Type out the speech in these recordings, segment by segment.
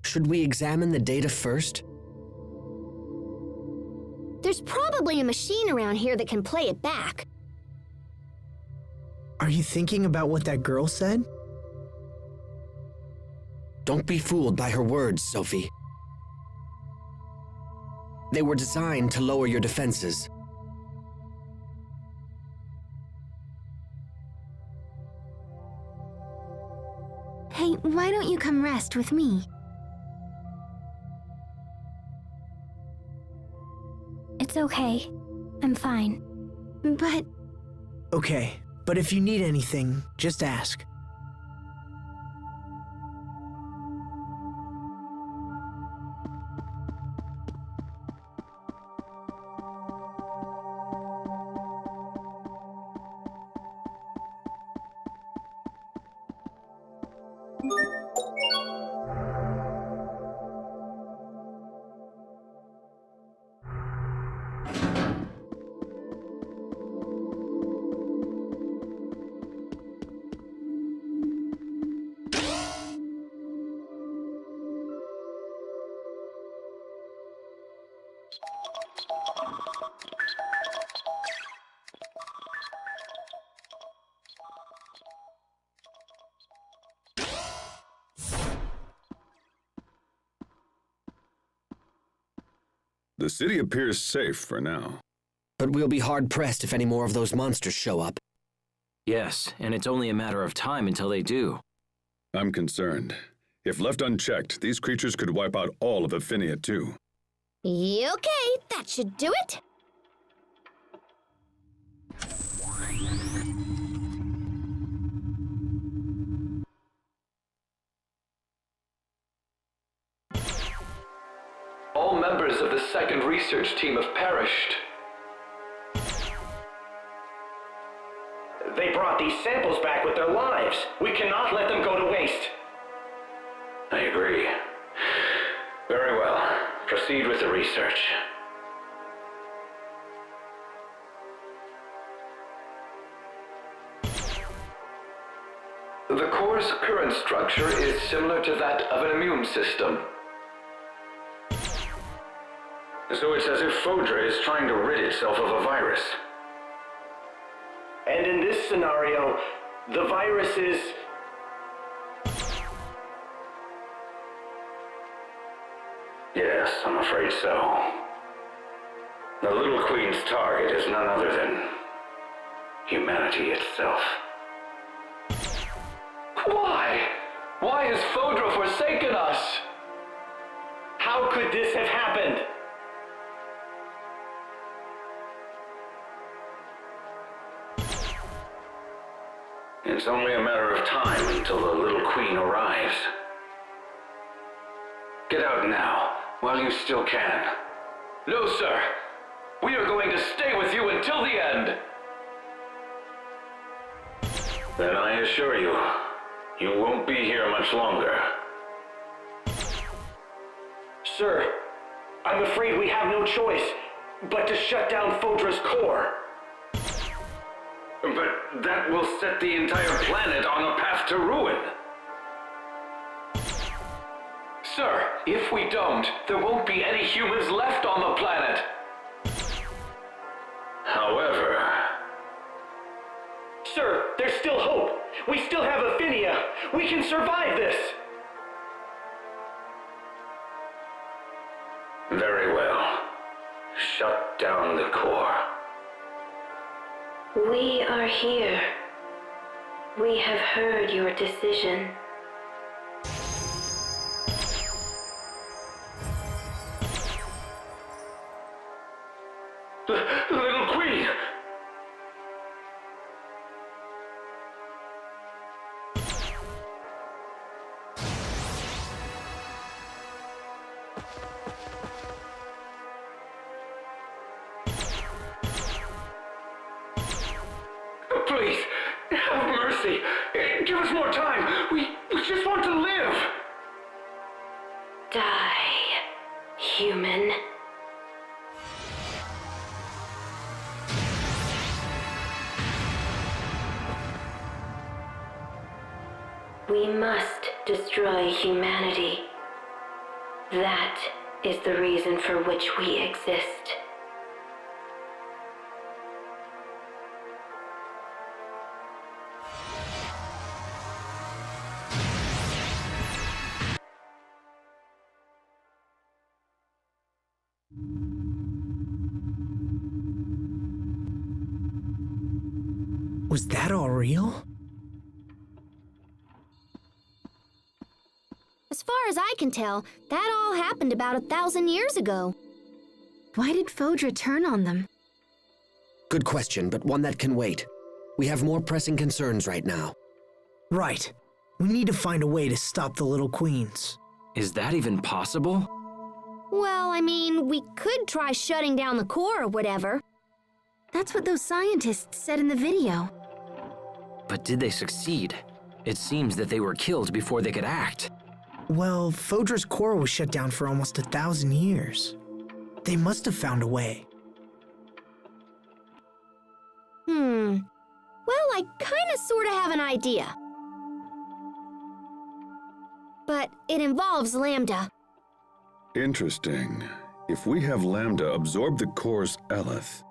Should we examine the data first? There's probably a machine around here that can play it back. Are you thinking about what that girl said? Don't be fooled by her words, Sophie. They were designed to lower your defenses. Hey, why don't you come rest with me? It's okay. I'm fine. But... Okay, but if you need anything, just ask. The city appears safe for now. But we'll be hard-pressed if any more of those monsters show up. Yes, and it's only a matter of time until they do. I'm concerned. If left unchecked, these creatures could wipe out all of Affinia too. Okay, that should do it. All members of the second research team have perished. They brought these samples back with their lives. We cannot let them go to waste. I agree. Very well. Proceed with the research. The core's current structure is similar to that of an immune system. So it's as if fodra is trying to rid itself of a virus. And in this scenario, the virus is... Yes, I'm afraid so. The Little Queen's target is none other than humanity itself. Why? Why has fodra forsaken us? How could this have happened? It's only a matter of time until the Little Queen arrives. Get out now, while you still can. No, sir. We are going to stay with you until the end. Then I assure you, you won't be here much longer. Sir, I'm afraid we have no choice but to shut down fodra's core. But that will set the entire planet on a path to ruin. Sir, if we don't, there won't be any humans left on the planet. However... Sir, there's still hope. We still have Affinia. We can survive this. Very well. Shut down the core. We are here. We have heard your decision. Little Queen! Please, have mercy. Give us more time. We just want to live. die, human. We must destroy humanity. That is the reason for which we exist. Was that all real? As far as I can tell, that all happened about 1,000 years ago. Why did fodra turn on them? Good question, but one that can wait. We have more pressing concerns right now. Right. We need to find a way to stop the little queens. Is that even possible? Well, I mean, we could try shutting down the core or whatever. That's what those scientists said in the video. But did they succeed? It seems that they were killed before they could act. Well, fodra's core was shut down for almost 1,000 years. They must have found a way. Well, I kinda sorta have an idea. But it involves Lambda. Interesting. If we have Lambda absorb the core's Eleth,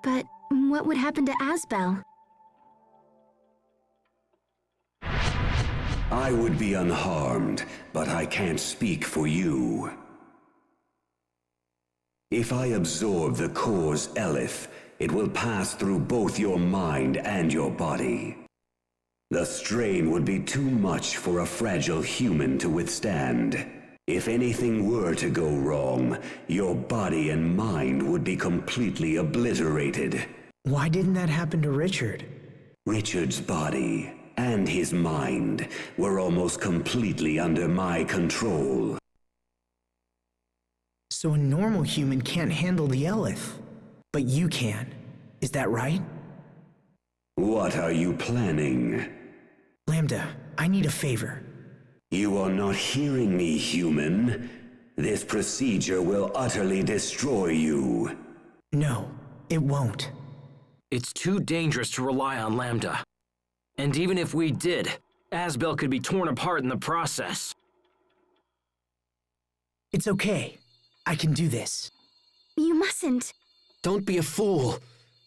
But what would happen to Asbel? I would be unharmed, but I can't speak for you. If I absorb the core's Eleth, it will pass through both your mind and your body. The strain would be too much for a fragile human to withstand. If anything were to go wrong, your body and mind would be completely obliterated. Why didn't that happen to Richard? Richard's body and his mind were almost completely under my control. So a normal human can't handle the Eleth, but you can. Is that right? What are you planning? Lambda, I need a favor. You are not hearing me, human. This procedure will utterly destroy you. No, it won't. It's too dangerous to rely on Lambda. And even if we did, Asbel could be torn apart in the process. It's okay. I can do this. You mustn't. Don't be a fool.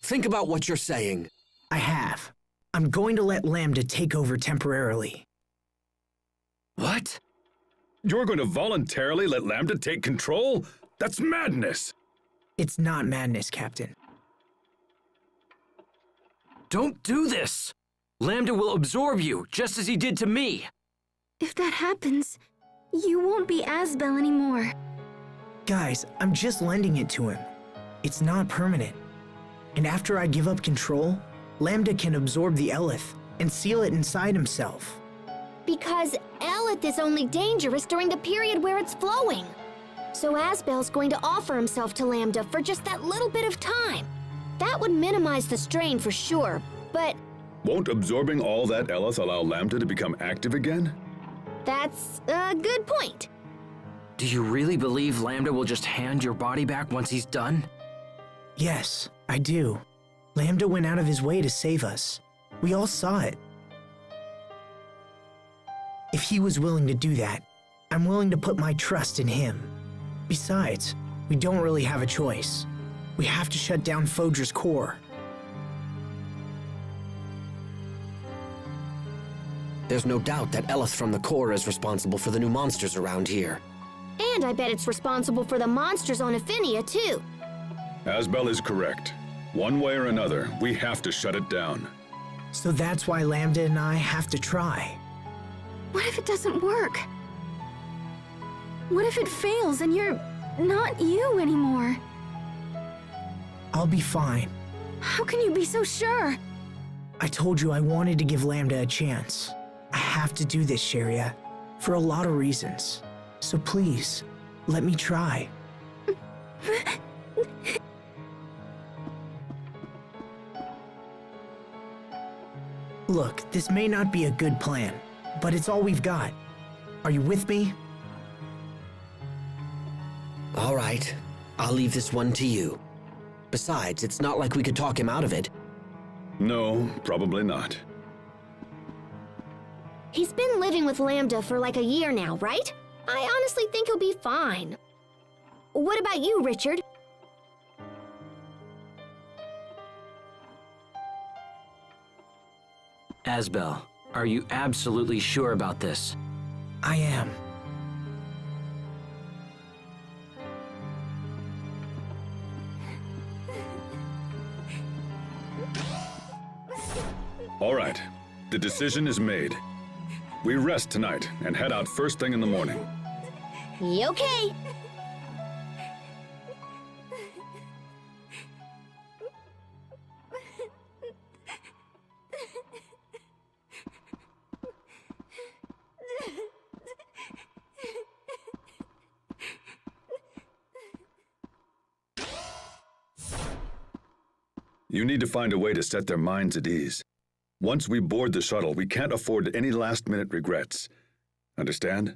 Think about what you're saying. I have. I'm going to let Lambda take over temporarily. What? you're going to voluntarily let Lambda take control? That's madness! It's not madness, Captain. Don't do this! Lambda will absorb you, just as he did to me. If that happens, you won't be Asbel anymore. Guys, I'm just lending it to him. It's not permanent. And after I give up control, Lambda can absorb the Eleth and seal it inside himself. Because Eleth is only dangerous during the period where it's flowing. So Asbel's going to offer himself to Lambda for just that little bit of time. That would minimize the strain for sure, but Won't absorbing all that Eleth allow Lambda to become active again? that's a good point. Do you really believe Lambda will just hand your body back once he's done? Yes, I do. Lambda went out of his way to save us. We all saw it. If he was willing to do that, I'm willing to put my trust in him. Besides, we don't really have a choice. We have to shut down fodra's core. There's no doubt that Eleth from the core is responsible for the new monsters around here. And I bet it's responsible for the monsters on Affinia, too. Asbel is correct. One way or another, we have to shut it down. So that's why Lambda and I have to try. What if it doesn't work? What if it fails and you're not you anymore? I'll be fine. How can you be so sure? I told you I wanted to give Lambda a chance. I have to do this, Sharia, for a lot of reasons. So please, let me try. Look, this may not be a good plan, but it's all we've got. Are you with me? All right, I'll leave this one to you. Besides, it's not like we could talk him out of it. No, probably not. He's been living with Lambda for like a year now, right? I honestly think he'll be fine. What about you, Richard? Asbel, are you absolutely sure about this? I am. All right, the decision is made. We rest tonight and head out first thing in the morning. Okay. You need to find a way to set their minds at ease. Once we board the shuttle, we can't afford any last-minute regrets. Understand?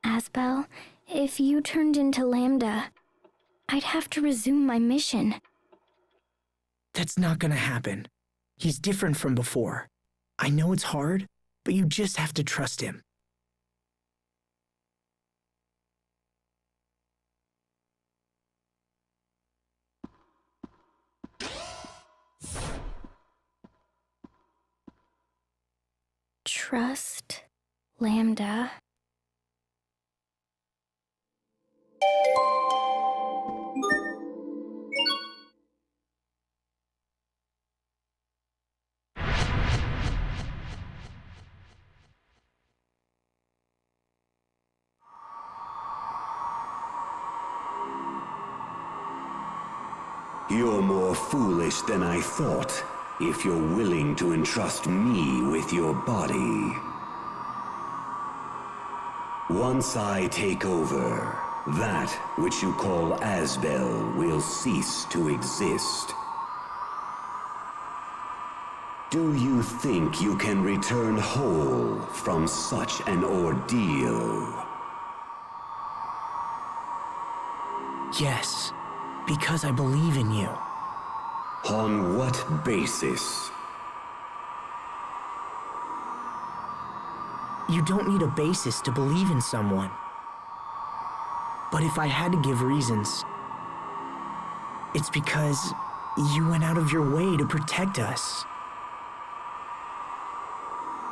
Asbel, if you turned into Lambda, I'd have to resume my mission. That's not gonna happen. He's different from before. I know it's hard, but you just have to trust him. Trust Lambda. You're more foolish than I thought, if you're willing to entrust me with your body. Once I take over, that which you call Asbel will cease to exist. Do you think you can return whole from such an ordeal? Yes, because I believe in you. On what basis? You don't need a basis to believe in someone. But if I had to give reasons, it's because you went out of your way to protect us.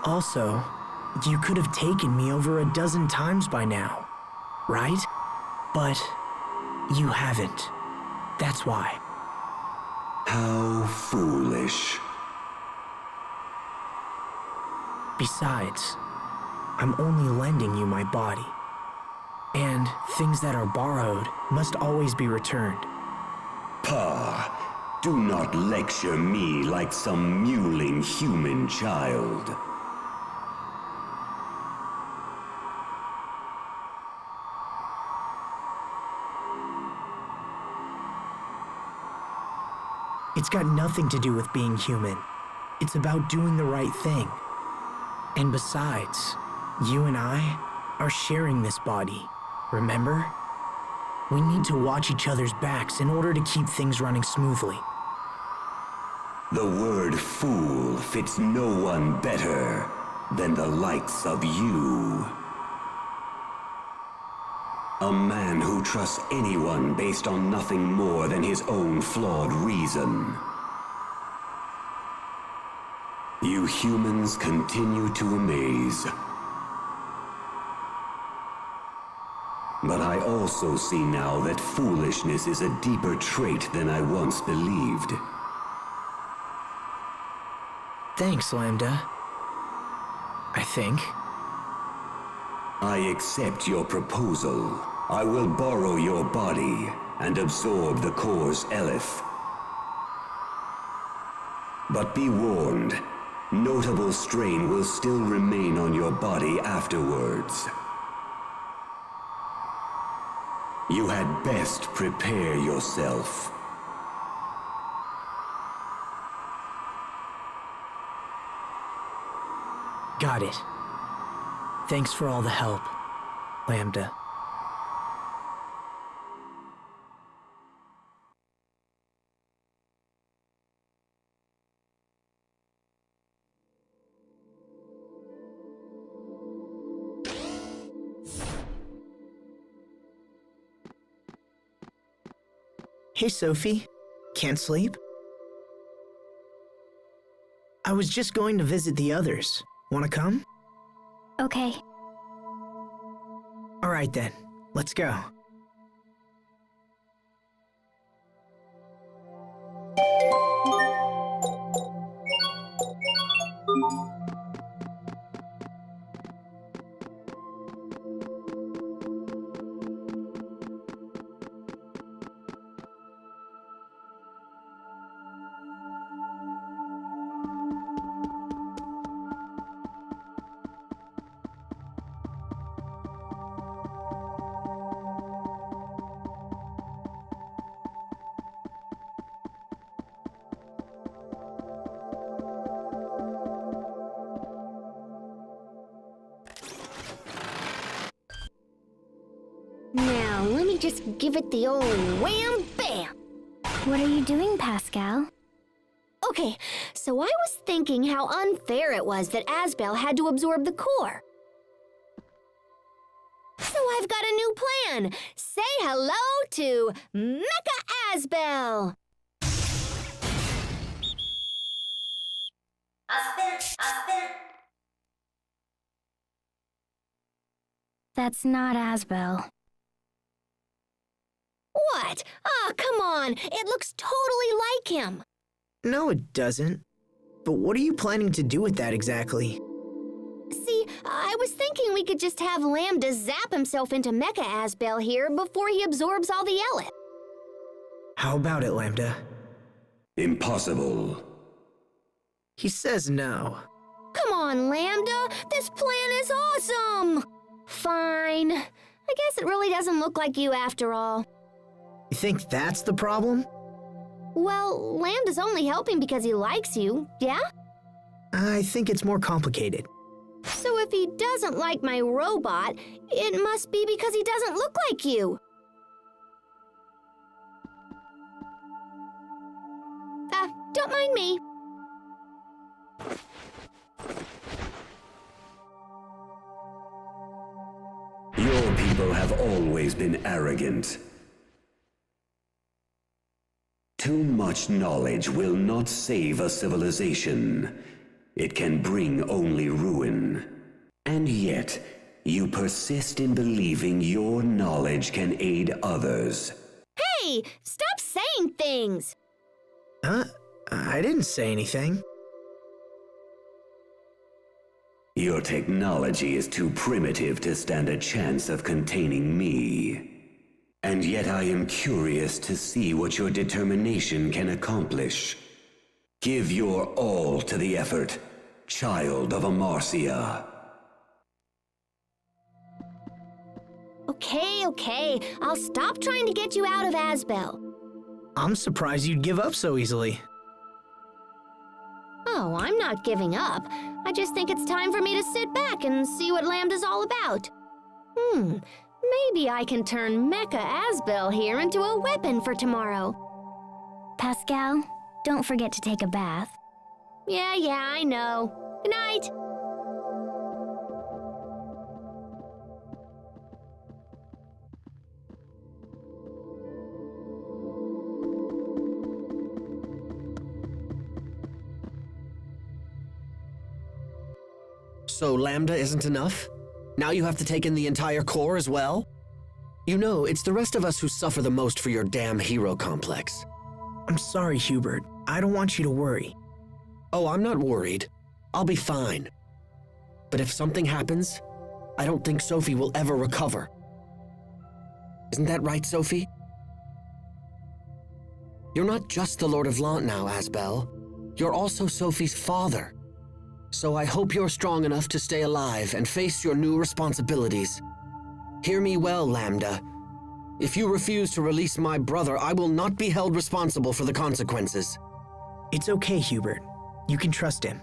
Also, you could have taken me over 12 times by now, right? But you haven't. That's why. How foolish. Besides, I'm only lending you my body. And things that are borrowed must always be returned. Pa, do not lecture me like some mewling human child. It's got nothing to do with being human. It's about doing the right thing. And besides, you and I are sharing this body, remember? We need to watch each other's backs in order to keep things running smoothly. The word fool fits no one better than the likes of you. A man who trusts anyone based on nothing more than his own flawed reason. You humans continue to amaze. But I also see now that foolishness is a deeper trait than I once believed. Thanks, Lambda. I think. I accept your proposal. I will borrow your body and absorb the core's eleth. But be warned, notable strain will still remain on your body afterwards. You had best prepare yourself. Got it. Thanks for all the help, Lambda. Hey, Sophie. Can't sleep? I was just going to visit the others. Wanna come? Okay. All right then, let's go. Now, let me just give it the old wham bam. What are you doing, Pascal? Okay, so I was thinking how unfair it was that Asbel had to absorb the core. So I've got a new plan. Say hello to Mecha Asbel. That's not Asbel. What? Ah, come on. It looks totally like him. No, it doesn't. But what are you planning to do with that exactly? See, I was thinking we could just have Lambda zap himself into Mecha Asbel here before he absorbs all the Elith. How about it, Lambda? Impossible. He says no. Come on, Lambda. This plan is awesome. Fine. I guess it really doesn't look like you after all. You think that's the problem? Well, Lambda's only helping because he likes you, yeah? I think it's more complicated. So if he doesn't like my robot, it must be because he doesn't look like you. Don't mind me. Your people have always been arrogant. Too much knowledge will not save a civilization. It can bring only ruin. And yet, you persist in believing your knowledge can aid others. Hey, stop saying things. I didn't say anything. Your technology is too primitive to stand a chance of containing me. And yet I am curious to see what your determination can accomplish. Give your all to the effort, child of Amarcia. Okay. I'll stop trying to get you out of Asbel. I'm surprised you'd give up so easily. Oh, I'm not giving up. I just think it's time for me to sit back and see what Lambda's all about. Maybe I can turn Mecha Asbel here into a weapon for tomorrow. Pascal, don't forget to take a bath. Yeah, I know. Good night. So Lambda isn't enough? Now you have to take in the entire core as well? You know, it's the rest of us who suffer the most for your damn hero complex. I'm sorry, Hubert. I don't want you to worry. Oh, I'm not worried. I'll be fine. But if something happens, I don't think Sophie will ever recover. Isn't that right, Sophie? You're not just the Lord of Lant now, Asbel. You're also Sophie's father. So I hope you're strong enough to stay alive and face your new responsibilities. Hear me well, Lambda. If you refuse to release my brother, I will not be held responsible for the consequences. It's okay, Hubert. You can trust him.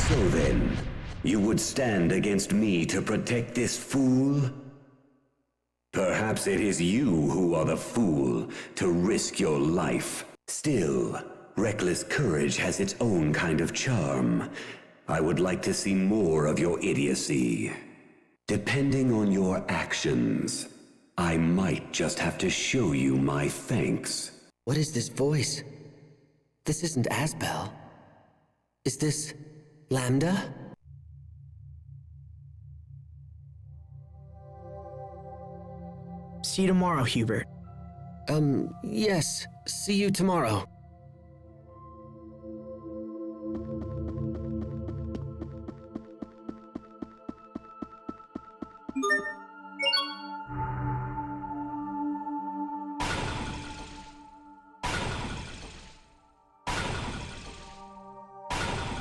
So then, you would stand against me to protect this fool? Perhaps it is you who are the fool to risk your life. Still, reckless courage has its own kind of charm. I would like to see more of your idiocy. Depending on your actions, I might just have to show you my thanks. What is this voice? This isn't Asbel. Is this Lambda? See you tomorrow, Hubert. Yes. See you tomorrow.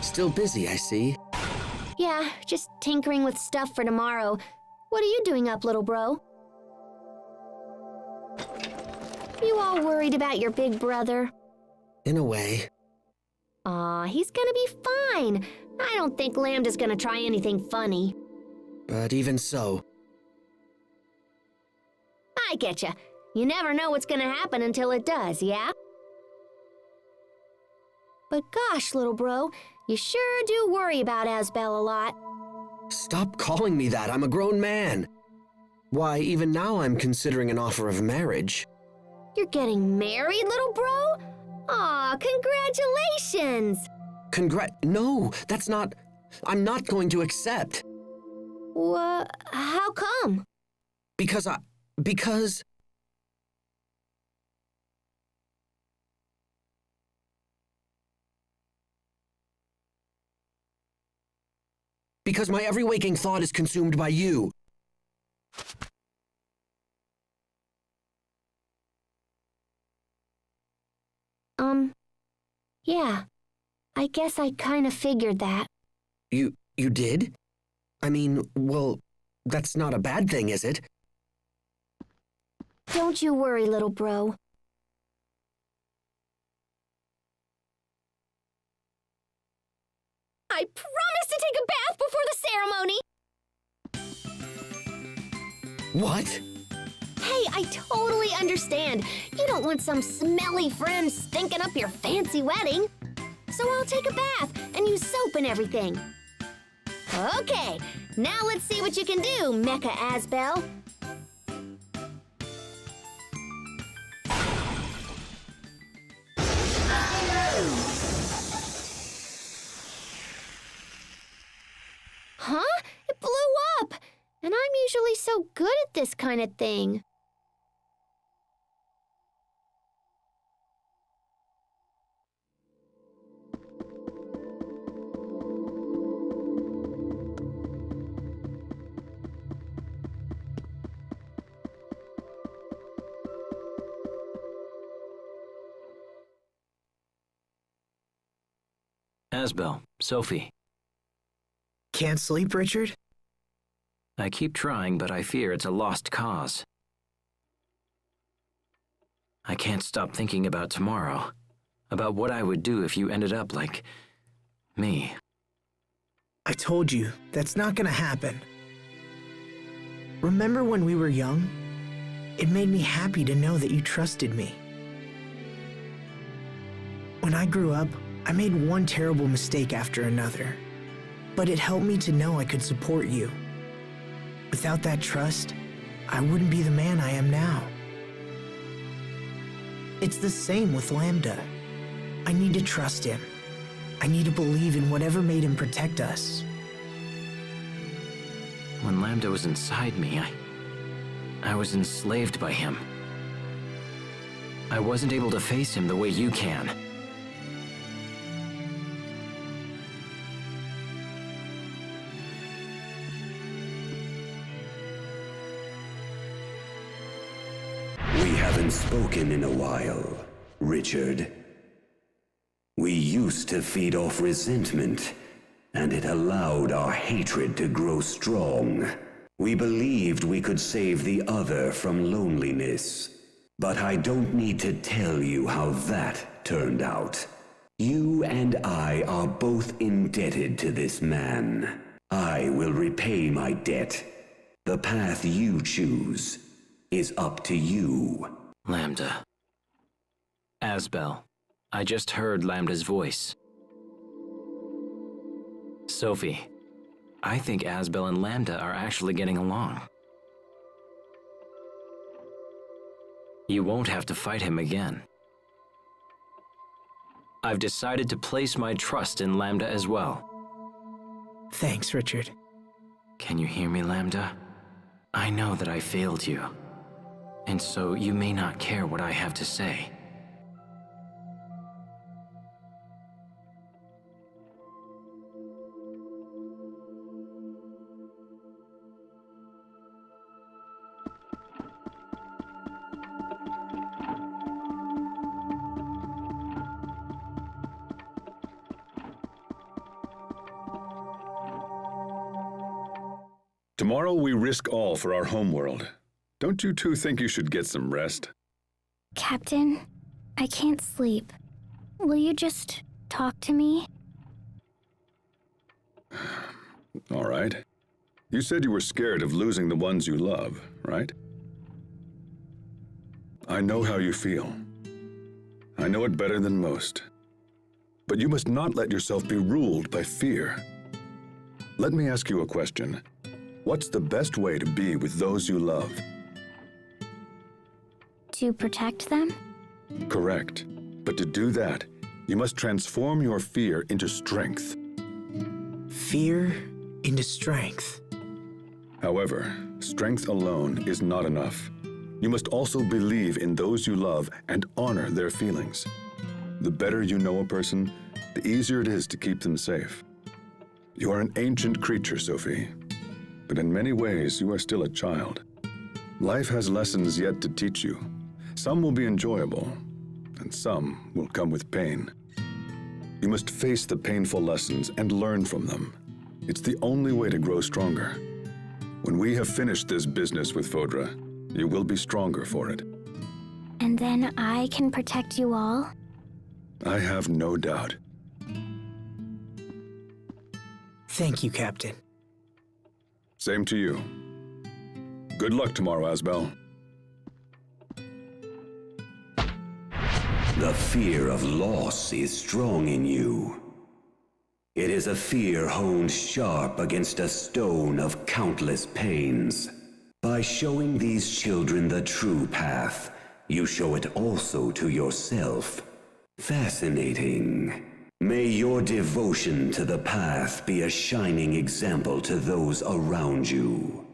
Still busy, I see. Yeah, just tinkering with stuff for tomorrow. What are you doing up, little bro? You all worried about your big brother? In a way. Aw, he's gonna be fine. I don't think Lambda's gonna try anything funny. But even so, I getcha. You never know what's gonna happen until it does, yeah? But gosh, little bro, you sure do worry about Asbel a lot. stop calling me that. I'm a grown man. Why, even now I'm considering an offer of marriage. You're getting married, little bro? Aw, congratulations! No, that's not... I'm not going to accept. How come? Because my every waking thought is consumed by you. Yeah. I guess I kinda figured that. You did? I mean, well, that's not a bad thing, is it? Don't you worry, little bro. I promise to take a bath before the ceremony! What? Hey, I totally understand. You don't want some smelly friend stinking up your fancy wedding. So I'll take a bath and use soap and everything. Okay, now let's see what you can do, Mecha Asbel. Huh? It blew up! And I'm usually so good at this kind of thing. Asbel, Sophie. Can't sleep, Richard? I keep trying, but I fear it's a lost cause. I can't stop thinking about tomorrow, about what I would do if you ended up like me. I told you, that's not gonna happen. Remember when we were young? It made me happy to know that you trusted me. When I grew up, I made one terrible mistake after another, but it helped me to know I could support you. Without that trust, I wouldn't be the man I am now. It's the same with Lambda. I need to trust him. I need to believe in whatever made him protect us. When Lambda was inside me, I was enslaved by him. I wasn't able to face him the way you can. We haven't spoken in a while, Richard. We used to feed off resentment, and it allowed our hatred to grow strong. We believed we could save the other from loneliness. But I don't need to tell you how that turned out. You and I are both indebted to this man. I will repay my debt. The path you choose is up to you. Lambda. Asbel, I just heard Lambda's voice. Sophie, I think Asbel and Lambda are actually getting along. You won't have to fight him again. I've decided to place my trust in Lambda as well. Thanks, Richard. Can you hear me, Lambda? I know that I failed you, and so you may not care what I have to say. Tomorrow we risk all for our homeworld. Don't you two think you should get some rest? Captain, I can't sleep. Will you just talk to me? All right. You said you were scared of losing the ones you love, right? I know how you feel. I know it better than most. But you must not let yourself be ruled by fear. Let me ask you a question. What's the best way to be with those you love? To protect them? Correct. But to do that, you must transform your fear into strength. Fear into strength. However, strength alone is not enough. You must also believe in those you love and honor their feelings. The better you know a person, the easier it is to keep them safe. You are an ancient creature, Sophie. But in many ways, you are still a child. Life has lessons yet to teach you. Some will be enjoyable, and some will come with pain. You must face the painful lessons and learn from them. It's the only way to grow stronger. When we have finished this business with Fodra, you will be stronger for it. And then I can protect you all? I have no doubt. Thank you, Captain. Same to you. Good luck tomorrow, Asbel. The fear of loss is strong in you. It is a fear honed sharp against a stone of countless pains. By showing these children the true path, you show it also to yourself. Fascinating. May your devotion to the path be a shining example to those around you.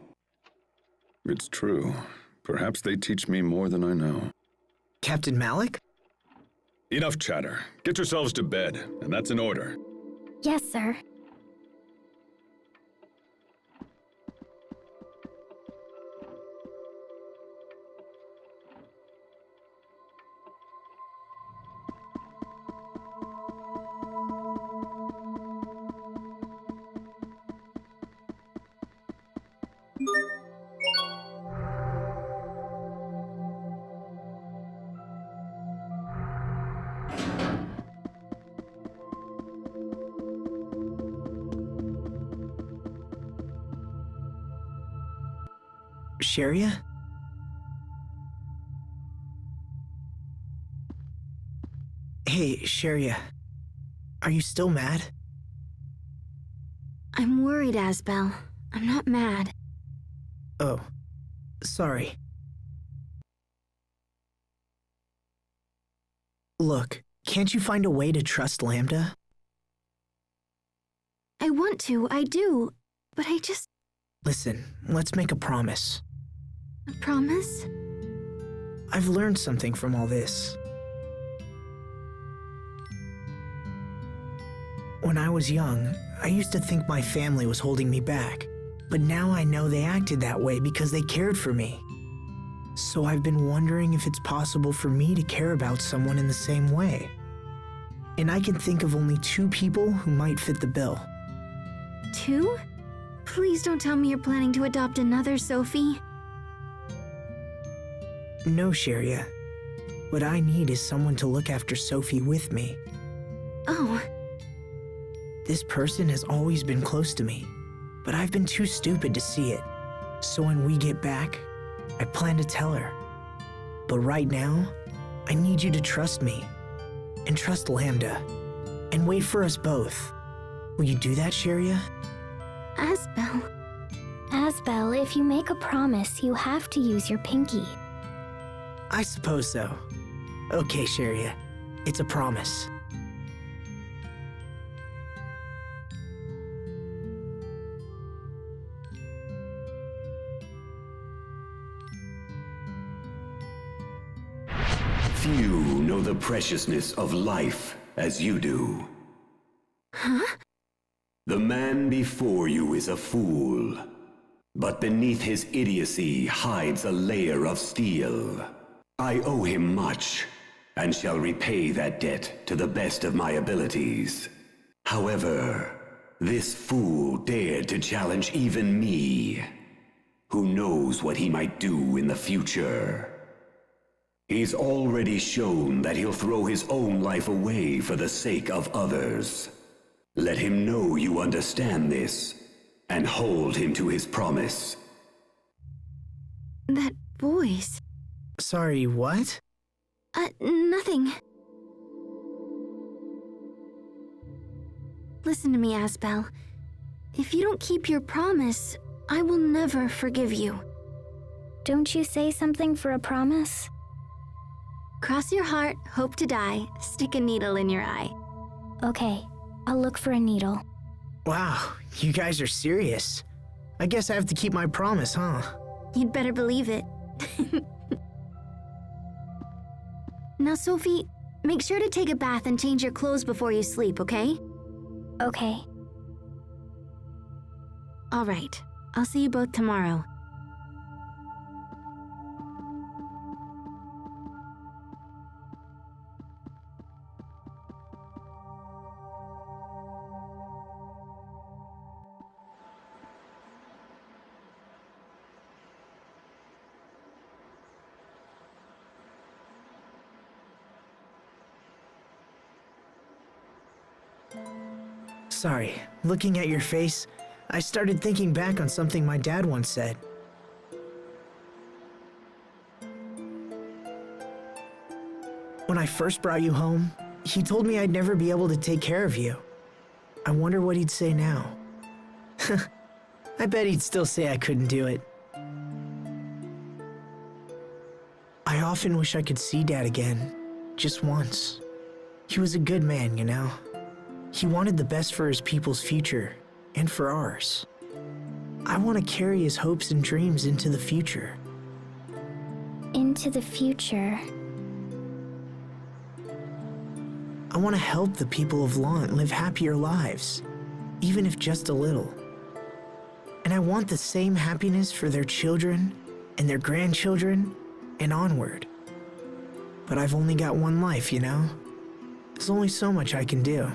It's true. Perhaps they teach me more than I know. Captain Malik? Enough chatter. Get yourselves to bed, and that's in order. Yes, sir. Sharia? Hey, Sharia. Are you still mad? I'm worried, Asbel. I'm not mad. Oh, sorry. Look, can't you find a way to trust Lambda? I want to, I do. But I just... Listen, let's make a promise. A promise? I've learned something from all this. When I was young, I used to think my family was holding me back. But now I know they acted that way because they cared for me. So I've been wondering if it's possible for me to care about someone in the same way. And I can think of only 2 people who might fit the bill. 2? Please don't tell me you're planning to adopt another, Sophie. No, Sharia. What I need is someone to look after Sophie with me. Oh. This person has always been close to me, but I've been too stupid to see it. So when we get back, I plan to tell her. But right now, I need you to trust me, and trust Lambda, and wait for us both. Will you do that, Sharia? Asbel. Asbel, if you make a promise, you have to use your pinky. I suppose so. Okay, Sharia. It's a promise. Few know the preciousness of life as you do. Huh? The man before you is a fool, but beneath his idiocy hides a layer of steel. I owe him much, and shall repay that debt to the best of my abilities. However, this fool dared to challenge even me. Who knows what he might do in the future? He's already shown that he'll throw his own life away for the sake of others. Let him know you understand this, and hold him to his promise. That voice. Sorry, what? Nothing. Listen to me, Asbel. If you don't keep your promise, I will never forgive you. Don't you say something for a promise? Cross your heart, hope to die, stick a needle in your eye. Okay, I'll look for a needle. Wow, you guys are serious. I guess I have to keep my promise, huh? You'd better believe it. Now, Sophie, make sure to take a bath and change your clothes before you sleep, okay? Okay. All right. I'll see you both tomorrow. Sorry, looking at your face, I started thinking back on something my dad once said. When I first brought you home, he told me I'd never be able to take care of you. I wonder what he'd say now. I bet he'd still say I couldn't do it. I often wish I could see Dad again, just once. He was a good man, you know. He wanted the best for his people's future, and for ours. I want to carry his hopes and dreams into the future. Into the future. I want to help the people of Lant live happier lives, even if just a little. And I want the same happiness for their children and their grandchildren and onward. But I've only got one life, you know? There's only so much I can do.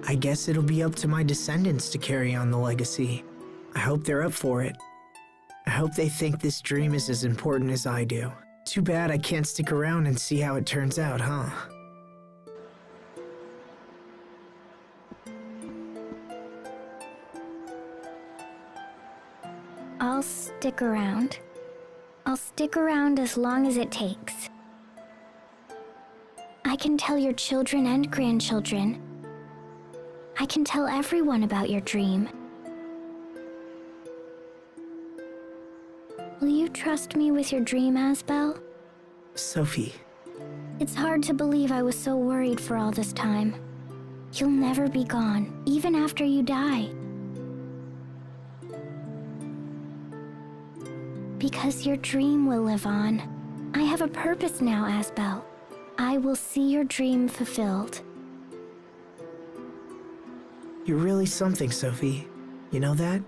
I guess it'll be up to my descendants to carry on the legacy. I hope they're up for it. I hope they think this dream is as important as I do. Too bad I can't stick around and see how it turns out, huh? I'll stick around. I'll stick around as long as it takes. I can tell your children and grandchildren. I can tell everyone about your dream. Will you trust me with your dream, Asbel? Sophie. It's hard to believe I was so worried for all this time. You'll never be gone, even after you die. Because your dream will live on. I have a purpose now, Asbel. I will see your dream fulfilled. You're really something, Sophie. You know that?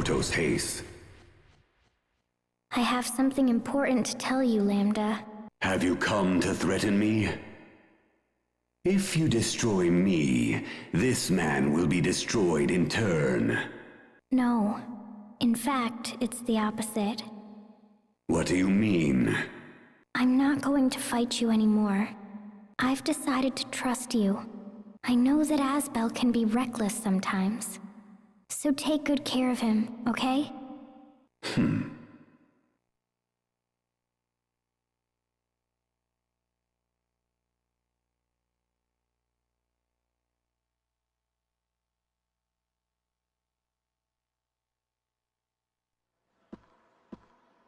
Protos Haste. I have something important to tell you, Lambda. Have you come to threaten me? If you destroy me, this man will be destroyed in turn. No. In fact, it's the opposite. What do you mean? I'm not going to fight you anymore. I've decided to trust you. I know that Asbel can be reckless sometimes. So take good care of him, okay?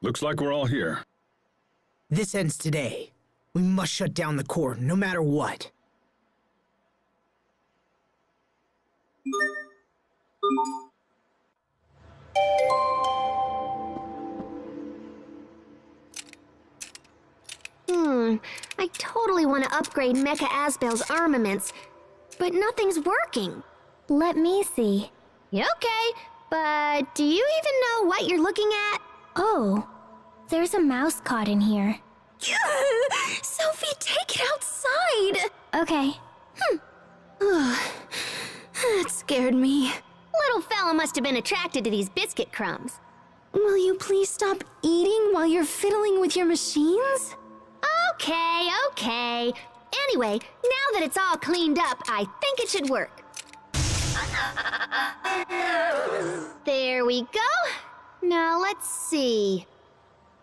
Looks like we're all here. This ends today. We must shut down the core, no matter what. I totally want to upgrade Mecha Asbel's armaments, but nothing's working. Let me see. Okay, but do you even know what you're looking at? Oh, there's a mouse caught in here. Sophie, take it outside! Okay. That scared me. Little fella must have been attracted to these biscuit crumbs. Will you please stop eating while you're fiddling with your machines? Okay. Anyway, now that it's all cleaned up, I think it should work. There we go. Now let's see.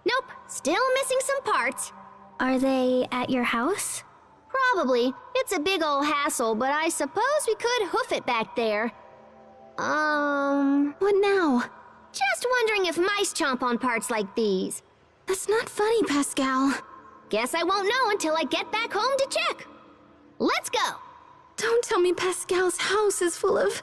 Nope, still missing some parts. Are they at your house? Probably. It's a big old hassle, but I suppose we could hoof it back there. What now? Just wondering if mice chomp on parts like these. That's not funny, Pascal. Guess I won't know until I get back home to check. Let's go! Don't tell me Pascal's house is full of...